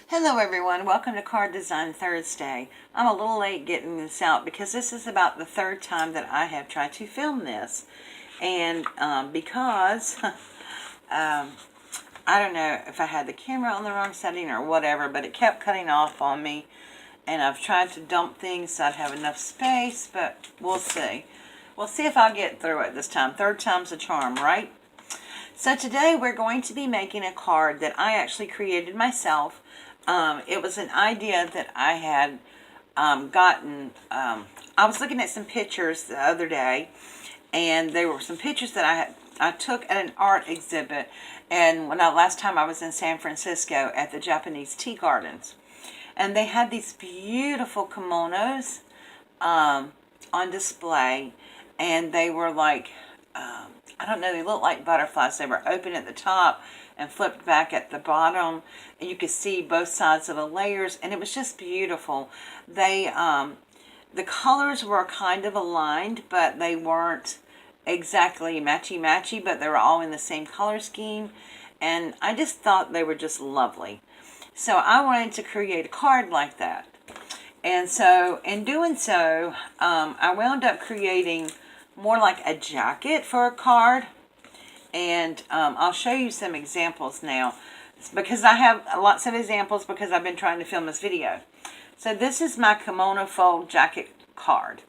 Hello everyone, welcome to Card Design Thursday. I'm a little late getting this out because this is about the third time that I have tried to film this. And because, I don't know if I had the camera on the wrong setting or whatever, but it kept cutting off on me. And I've tried to dump things so I'd have enough space, but we'll see. We'll see if I'll get through it this time. Third time's a charm, right? So today we're going to be making a card that I actually created myself. It was an idea that I had gotten. I was looking at some pictures the other day, and there were some pictures that I took at an art exhibit, and last time I was in San Francisco at the Japanese tea gardens, and they had these beautiful kimonos on display, and they were like, I don't know, they looked like butterflies. They were open at the top and flipped back at the bottom, and you could see both sides of the layers, and it was just beautiful. They, the colors were kind of aligned, but they weren't exactly matchy-matchy, but they were all in the same color scheme, and I just thought they were just lovely. So I wanted to create a card like that. And so in doing so, I wound up creating more like a jacket for a card. And I'll show you some examples now, because I have lots of examples because I've been trying to film this video. So this is my kimono fold jacket card.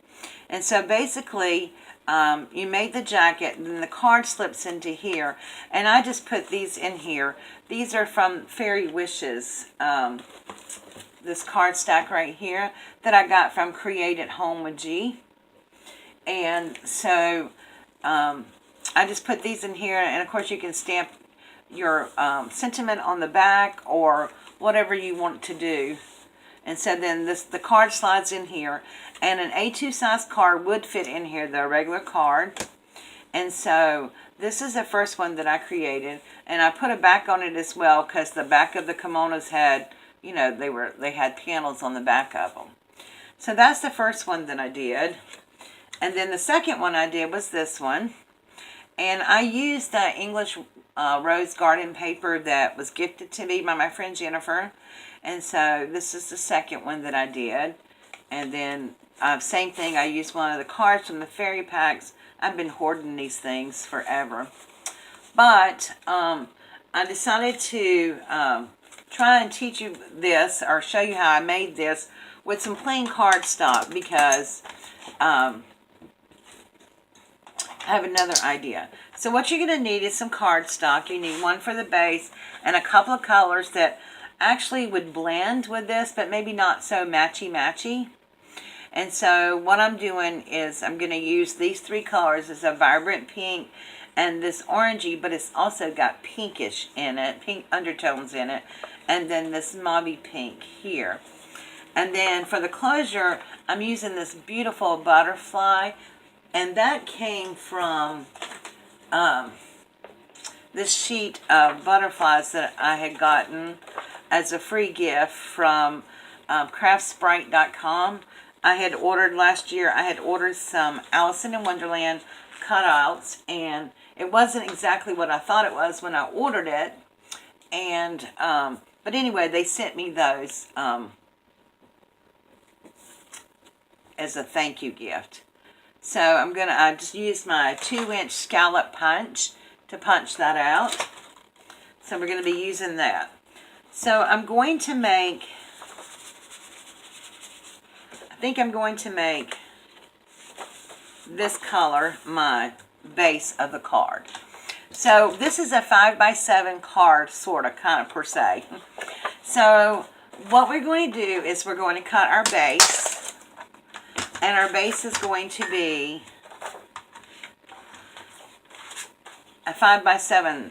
And so basically, you made the jacket, and then the card slips into here. And I just put these in here. These are from Fairy Wishes, this card stack right here that I got from Create at Home with G. And so I just put these in here, and of course you can stamp your sentiment on the back or whatever you want to do. And so then the card slides in here, and an A2 size card would fit in here, the regular card. And so this is the first one that I created, and I put a back on it as well because the back of the kimonos had, you know, they had panels on the back of them. So that's the first one that I did. And then the second one I did was this one. And I used the English rose garden paper that was gifted to me by my friend Jennifer. And so this is the second one that I did. And then same thing, I used one of the cards from the fairy packs. I've been hoarding these things forever. But I decided to try and teach you this, or show you how I made this with some plain cardstock, because I have another idea. So what you're going to need is some cardstock. You need one for the base and a couple of colors that actually would blend with this, but maybe not so matchy-matchy. And so what I'm doing is I'm going to use these three colors. It's a vibrant pink and this orangey, but it's also got pinkish in it, pink undertones in it, and then this mauvey pink here. And then for the closure, I'm using this beautiful butterfly. And that came from this sheet of butterflies that I had gotten as a free gift from craftsprite.com. I had ordered last year, I had ordered some Alice in Wonderland cutouts, and it wasn't exactly what I thought it was when I ordered it. And but anyway, they sent me those as a thank you gift. So I'm going to just use my 2-inch scallop punch to punch that out. So we're going to be using that. So I'm going to make, I think I'm going to make this color my base of the card. So this is a 5x7 card, sort of, kind of, per se. So what we're going to do is we're going to cut our base. And our base is going to be a 5x7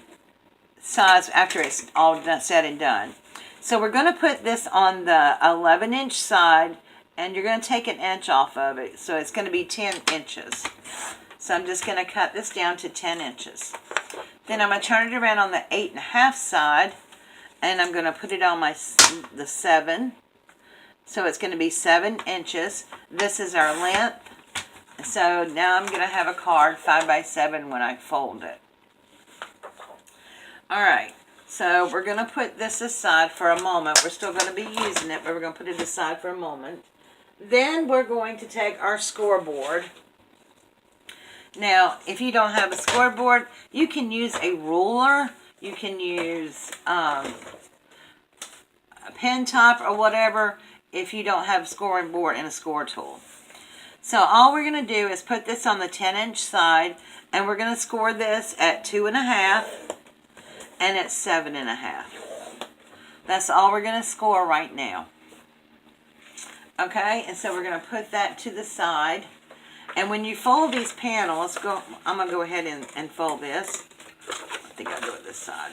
size after it's all done, said and done. So we're going to put this on the 11-inch side, and you're going to take an inch off of it. So it's going to be 10 inches. So I'm just going to cut this down to 10 inches. Then I'm going to turn it around on the 8.5 side, and I'm going to put it on the 7. So it's going to be 7 inches. This is our length. So now I'm going to have a card 5x7 when I fold it. Alright, So we're going to put this aside for a moment. We're still going to be using it, but we're going to put it aside for a moment. Then we're going to take our scoreboard. Now, if you don't have a scoreboard, you can use a ruler. You can use a pen top or whatever if you don't have a scoring board and a score tool. So all we're going to do is put this on the 10-inch side, and we're going to score this at 2.5 and at 7.5. That's all we're going to score right now. Okay, and so we're going to put that to the side. And when you fold these panels, I'm going to go ahead and fold this. I think I'll do it this side.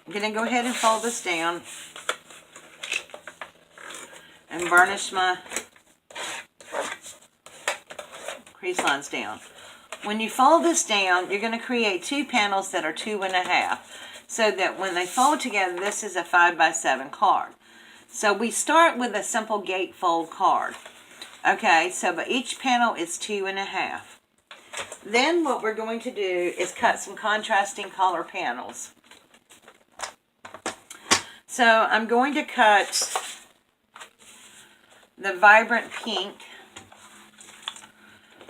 I'm going to go ahead and fold this down and burnish my crease lines down. When you fold this down, you're going to create two panels that are 2.5, so that when they fold together, this is a 5x7 card. So we start with a simple gatefold card. Okay, so but each panel is 2.5. Then what we're going to do is cut some contrasting color panels. So I'm going to cut the vibrant pink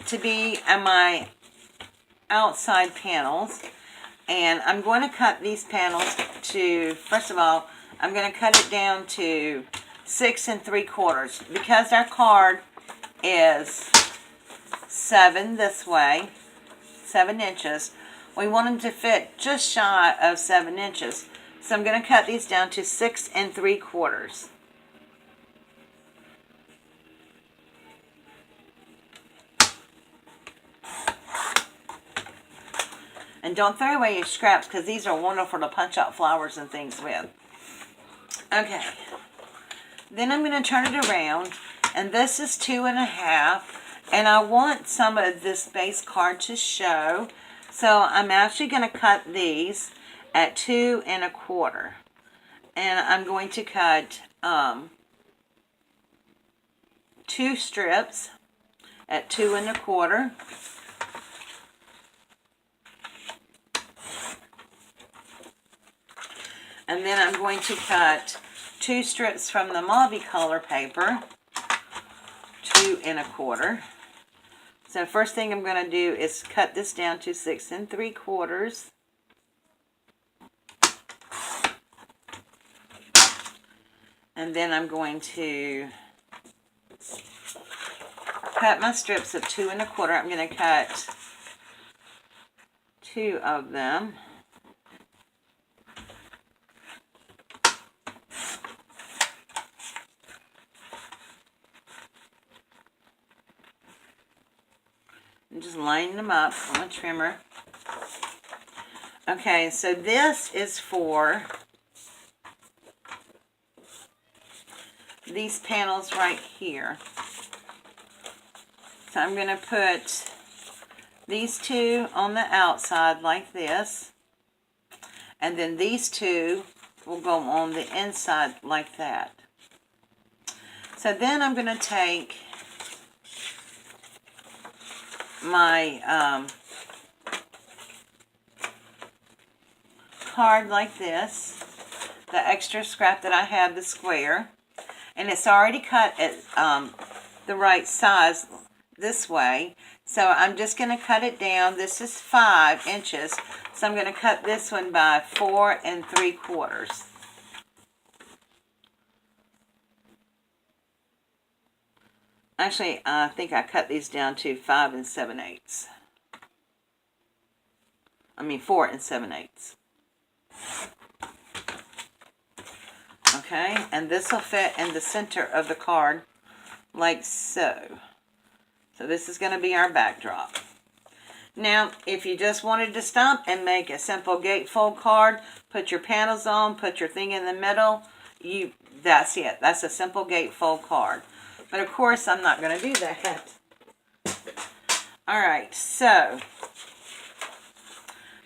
to be my outside panels. And I'm going to cut these panels to, first of all, I'm going to cut it down to 6 3/4 because our card is 7 this way, 7 inches. We want them to fit just shy of 7 inches. So I'm going to cut these down to 6 3/4. And don't throw away your scraps because these are wonderful to punch out flowers and things with. Okay. Then I'm going to turn it around. And this is 2.5. And I want some of this base card to show. So I'm actually going to cut these at 2 1/4. And I'm going to cut 2 strips at 2 1/4. And then I'm going to cut 2 strips from the mauve color paper, 2 1/4. So first thing I'm going to do is cut this down to 6 3/4. And then I'm going to cut my strips of 2 1/4. I'm going to cut 2 of them. And just line them up on a trimmer. Okay, so this is for these panels right here. So I'm going to put these 2 on the outside like this. And then these 2 will go on the inside like that. So then I'm going to take my card like this, the extra scrap that I have, the square, and it's already cut at the right size this way. So I'm just going to cut it down. This is 5 inches, so I'm going to cut this one by 4 3/4. Actually, I think I cut these down to 5 7/8. I mean 4 7/8. Okay, and this will fit in the center of the card like so. So this is going to be our backdrop. Now, if you just wanted to stump and make a simple gatefold card, put your panels on, put your thing in the middle, that's it. That's a simple gatefold card. But of course, I'm not going to do that. Alright, so I'm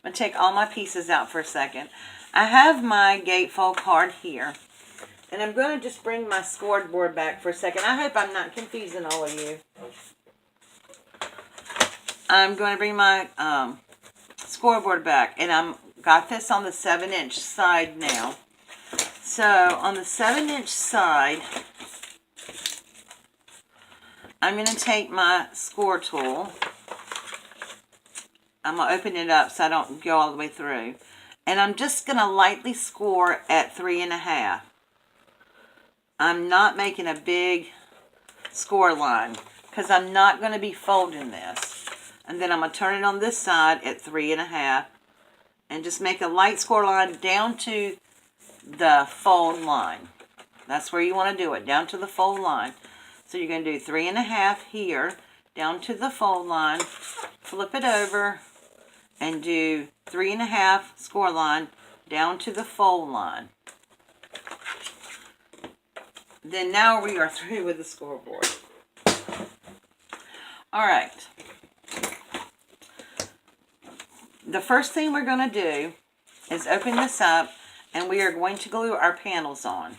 going to take all my pieces out for a second. I have my gatefold card here. And I'm going to just bring my scored board back for a second. I hope I'm not confusing all of you. I'm going to bring my scoreboard back. And I'm got this on the 7-inch side now. So on the 7-inch side, I'm going to take my score tool. I'm going to open it up so I don't go all the way through. And I'm just going to lightly score at 3.5. I'm not making a big score line because I'm not going to be folding this. And then I'm going to turn it on this side at 3.5 and just make a light score line down to the fold line. That's where you want to do it, down to the fold line. So you're going to do 3.5 here, down to the fold line, flip it over, and do 3.5 score line down to the fold line. Then now we are through with the scoreboard. Alright. The first thing we're going to do is open this up, and we are going to glue our panels on.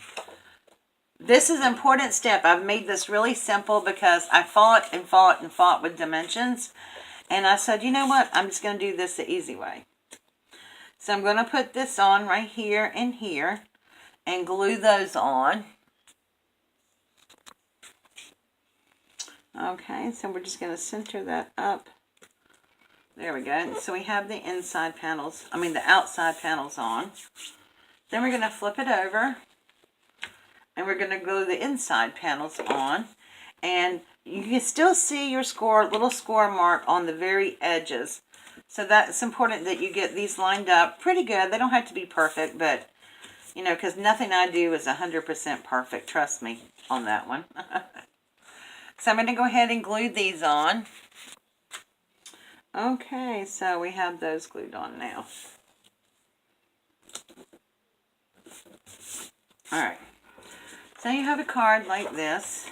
This is an important step. I've made this really simple because I fought and fought and fought with dimensions. And I said, you know what? I'm just going to do this the easy way. So I'm going to put this on right here and here and glue those on. Okay, so we're just going to center that up. There we go. So we have the inside panels, the outside panels on. Then we're going to flip it over. And we're going to glue the inside panels on. And you can still see your little score mark on the very edges. So that's important that you get these lined up pretty good. They don't have to be perfect, but, because nothing I do is 100% perfect. Trust me on that one. So I'm going to go ahead and glue these on. Okay, so we have those glued on now. Alright. So you have a card like this.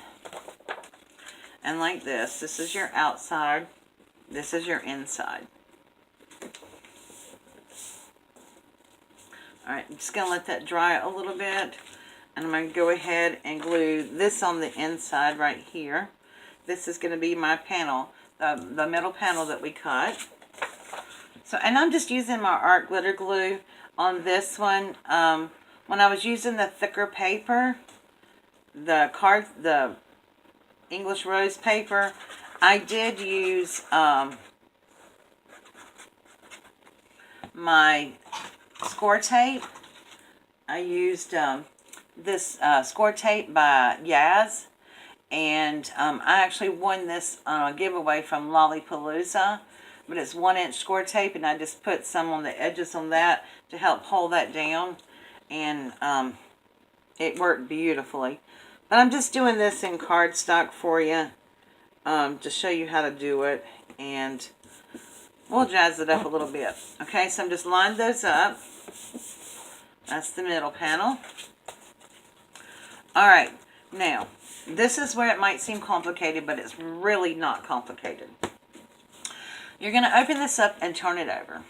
And like this. This is your outside. This is your inside. Alright, I'm just going to let that dry a little bit. And I'm going to go ahead and glue this on the inside right here. This is going to be my panel, the middle panel that we cut. So, and I'm just using my art glitter glue on this one. When I was using the thicker paper, the English rose paper, I did use my score tape. I used this score tape by Yaz, and I actually won this giveaway from Lollapalooza, but it's 1-inch score tape, and I just put some on the edges on that to help hold that down, and it worked beautifully. But I'm just doing this in cardstock for you to show you how to do it, and we'll jazz it up a little bit. Okay, so I'm just lining those up. That's the middle panel. Alright, now, this is where it might seem complicated, but it's really not complicated. You're going to open this up and turn it over.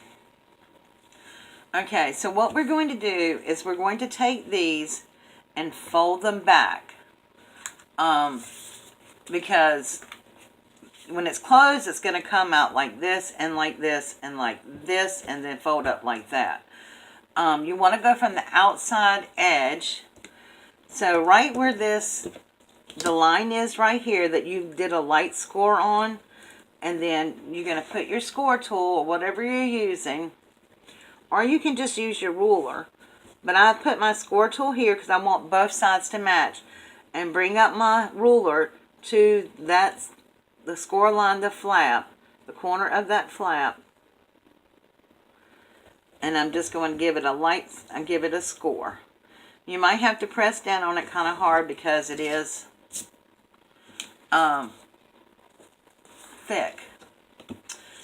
Okay, so what we're going to do is we're going to take these and fold them back. Because when it's closed, it's going to come out like this and like this and like this, and then fold up like that. You want to go from the outside edge. So right where the line is right here that you did a light score on, and then you're going to put your score tool, or whatever you're using, or you can just use your ruler. But I put my score tool here because I want both sides to match, and bring up my ruler to the score line, the flap, the corner of that flap, and I'm just going to give it a score. You might have to press down on it kind of hard because it is thick.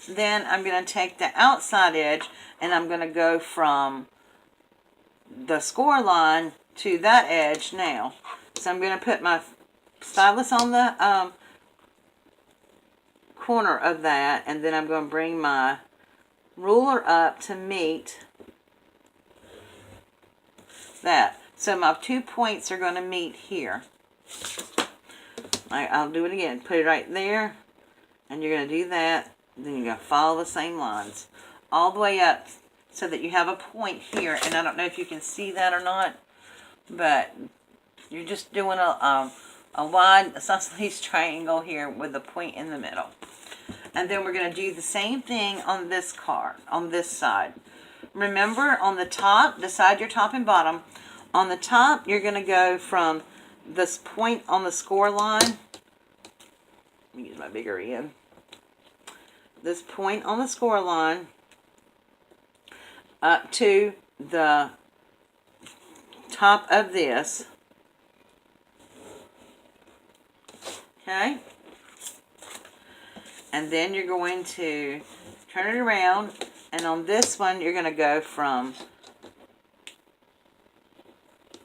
Then I'm going to take the outside edge and I'm going to go from the score line to that edge now. So I'm going to put my stylus on the corner of that, and then I'm going to bring my ruler up to meet that. So my 2 points are going to meet here. I'll do it again. Put it right there, and you're going to do that. Then you're going to follow the same lines all the way up so that you have a point here. And I don't know if you can see that or not, but you're just doing a wide isosceles triangle here with a point in the middle. And then we're going to do the same thing on this card, on this side. Remember, on the top, decide your top and bottom. On the top, you're going to go from this point on the score line. Let me use my bigger end. This point on the score line up to the top of this. Okay? And then you're going to turn it around, and on this one you're going to go from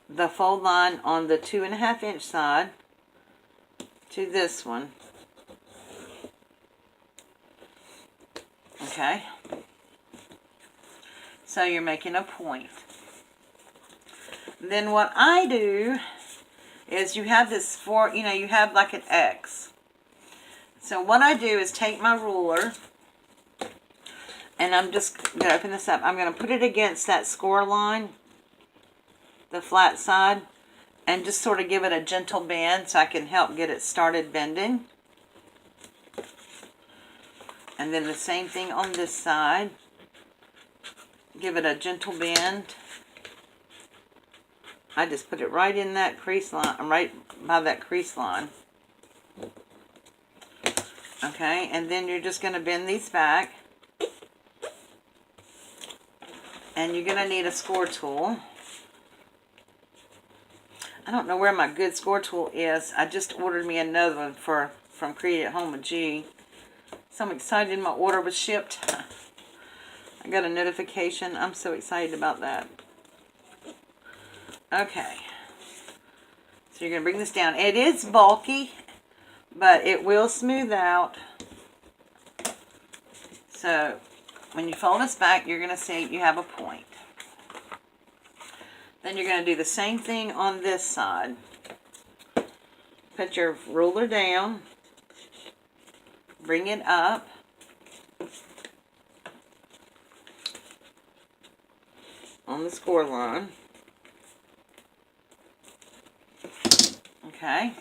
the fold line on the 2.5 inch side to this one. Okay? So you're making a point. Then what I do is you have this you have like an X. So what I do is take my ruler, and I'm just going to open this up. I'm going to put it against that score line, the flat side, and just sort of give it a gentle bend so I can help get it started bending. And then the same thing on this side. Give it a gentle bend. I just put it right in that crease line, right by that crease line. Okay, and then you're just going to bend these back. And you're going to need a score tool. I don't know where my good score tool is. I just ordered me another one from Create at Home with G. So I'm excited my order was shipped. I got a notification. I'm so excited about that. Okay. So you're going to bring this down. It is bulky, but it will smooth out. So when you fold this back, you're going to see you have a point. Then you're going to do the same thing on this side. Put your ruler down. Bring it up. On the score line. Okay.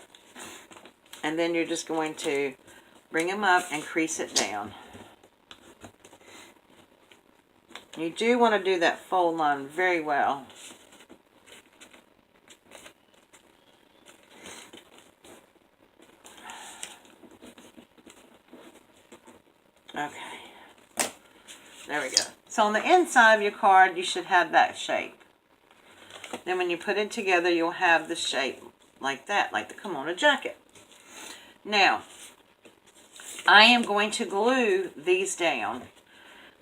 And then you're just going to bring them up and crease it down. You do want to do that fold line very well. Okay. There we go. So on the inside of your card, you should have that shape. Then when you put it together, you'll have the shape like that, like the kimono jacket. Now, I am going to glue these down.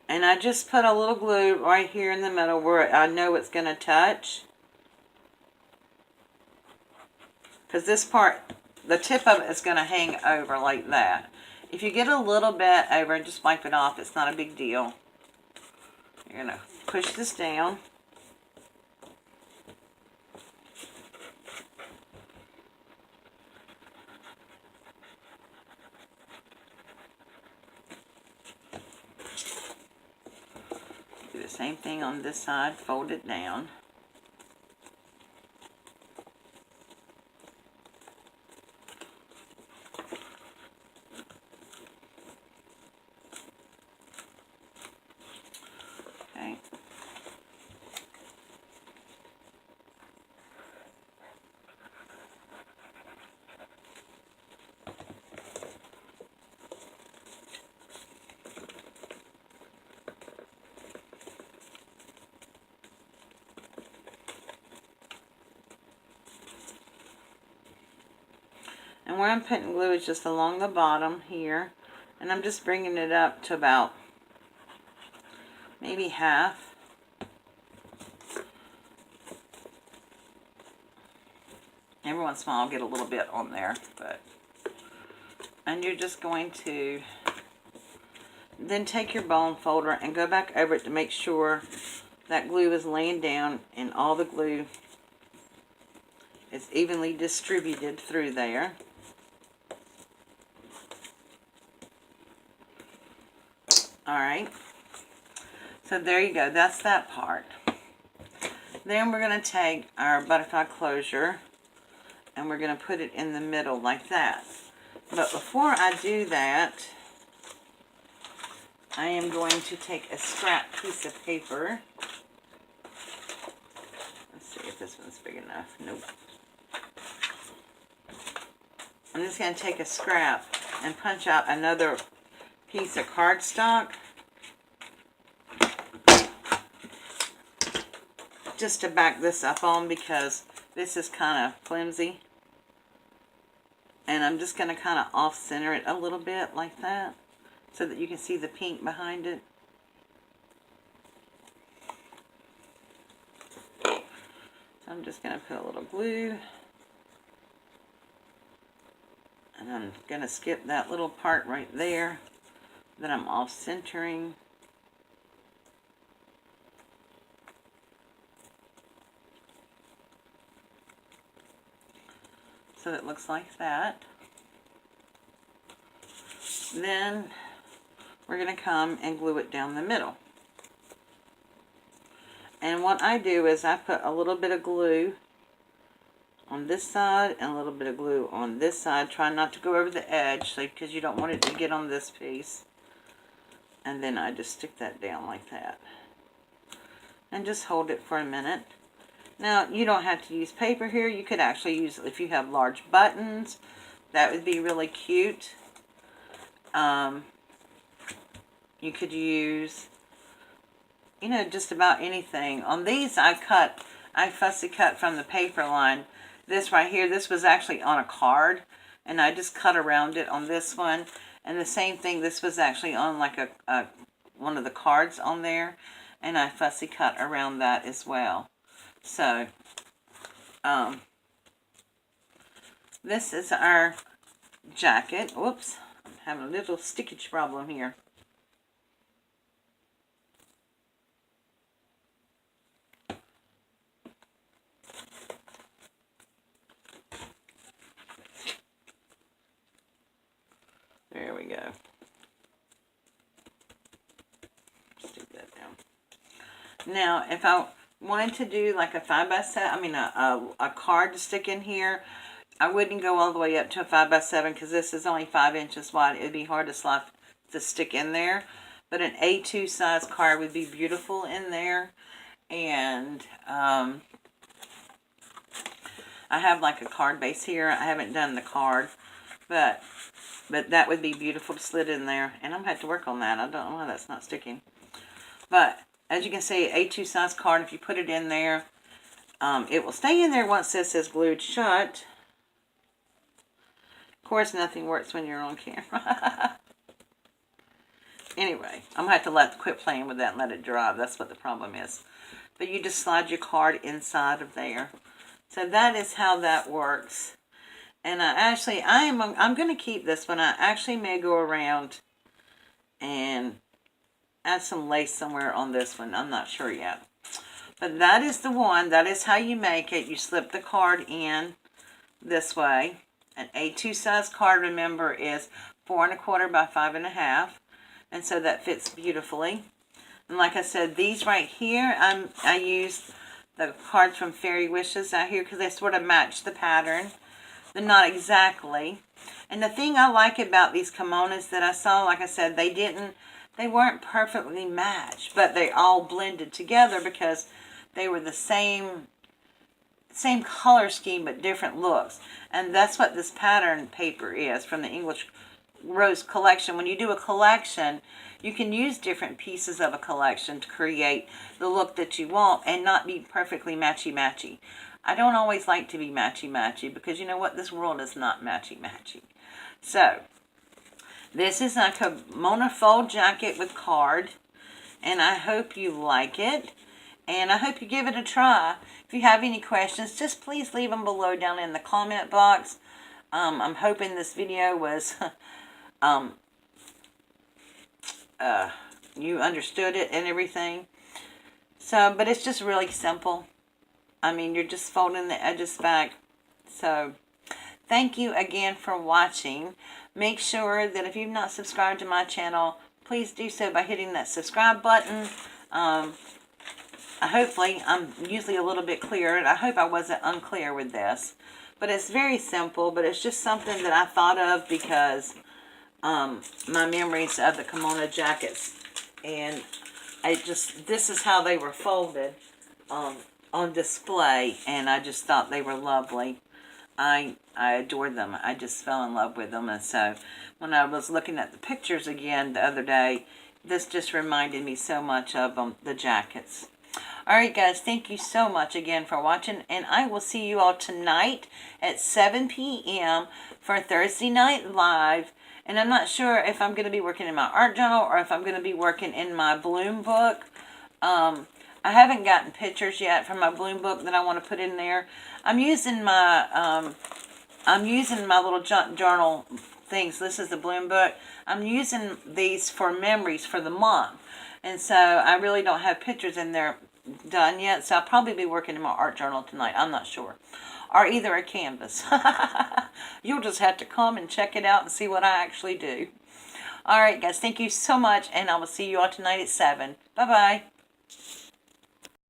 And I just put a little glue right here in the middle where I know it's going to touch. Because this part, the tip of it is going to hang over like that. If you get a little bit over, just wipe it off. It's not a big deal. You're going to push this down. Do the same thing on this side. Fold it down. Okay. And where I'm putting glue is just along the bottom here. And I'm just bringing it up to about maybe half. Every once in a while I'll get a little bit on there. And you're just going to then take your bone folder and go back over it to make sure that glue is laying down and all the glue is evenly distributed through there. Alright. So there you go. That's that part. Then we're going to take our butterfly closure and we're going to put it in the middle like that. But before I do that, I am going to take a scrap piece of paper. Let's see if this one's big enough. Nope. I'm just going to take a scrap and punch out another piece of cardstock. Just to back this up on, because this is kind of flimsy. And I'm just going to kind of off-center it a little bit like that, so that you can see the pink behind it. So I'm just going to put a little glue. And I'm going to skip that little part right there that I'm off-centering. So it looks like that. Then we're going to come and glue it down the middle. And what I do is I put a little bit of glue on this side and a little bit of glue on this side. Try not to go over the edge, because you don't want it to get on this piece. And then I just stick that down like that. And just hold it for a minute. Now, you don't have to use paper here. You could actually use, if you have large buttons, that would be really cute. You could use, you know, just about anything. On these, I fussy cut from the paper line. This right here, this was actually on a card, and I just cut around it on this one. And the same thing, this was actually on like one of the cards on there, and I fussy cut around that as well. So, this is our jacket. Whoops, I'm having a little stickage problem here. There we go. Stick that down. Now, if I wanted to do like a 5x7, a card to stick in here, I wouldn't go all the way up to a 5x7 because this is only 5 inches wide. It would be hard to stick in there. But an A2 size card would be beautiful in there. And I have like a card base here. I haven't done the card, but that would be beautiful to slid in there. And I'm going to have to work on that. I don't know why that's not sticking. But as you can see, A2 size card, if you put it in there, it will stay in there once this is glued shut. Of course, nothing works when you're on camera. Anyway, I'm going to have to quit playing with that and let it dry. That's what the problem is. But you just slide your card inside of there. So that is how that works. And I'm going to keep this one. I actually may go around and add some lace somewhere on this one. I'm not sure yet. But that is the one. That is how you make it. You slip the card in this way. An A2 size card, remember, is 4 1/4 by 5 1/2. And so that fits beautifully. And like I said, these right here, I used the cards from Fairy Wishes out here because they sort of match the pattern. But not exactly. And the thing I like about these kimonos that I saw, like I said, they weren't perfectly matched, but they all blended together because they were the same color scheme but different looks. And that's what this pattern paper is from the English Rose collection. When you do a collection, you can use different pieces of a collection to create the look that you want and not be perfectly matchy-matchy. I don't always like to be matchy-matchy because you know what? This world is not matchy-matchy. So, this is a kimono fold jacket with card, and I hope you like it, and I hope you give it a try. If you have any questions, just please leave them below down in the comment box. I'm hoping this video was, you understood it and everything. So, but it's just really simple. I mean, you're just folding the edges back. So, thank you again for watching. Make sure that if you've not subscribed to my channel, please do so by hitting that subscribe button. Hopefully, I'm usually a little bit clearer, and I hope I wasn't unclear with this. But it's very simple, but it's just something that I thought of because my memories of the kimono jackets. And this is how they were folded on display, and I just thought they were lovely. I adored them. I just fell in love with them. And so when I was looking at the pictures again the other day, this just reminded me so much of the jackets. Alright guys, thank you so much again for watching, and I will see you all tonight at 7 p.m. for Thursday Night Live. And I'm not sure if I'm going to be working in my art journal or if I'm going to be working in my bloom book. I haven't gotten pictures yet from my bloom book that I want to put in there. I'm using my little journal things. This is the bloom book. I'm using these for memories for the month. And so I really don't have pictures in there done yet. So I'll probably be working in my art journal tonight. I'm not sure. Or either a canvas. You'll just have to come and check it out and see what I actually do. Alright guys, thank you so much. And I will see you all tonight at 7. Bye-bye.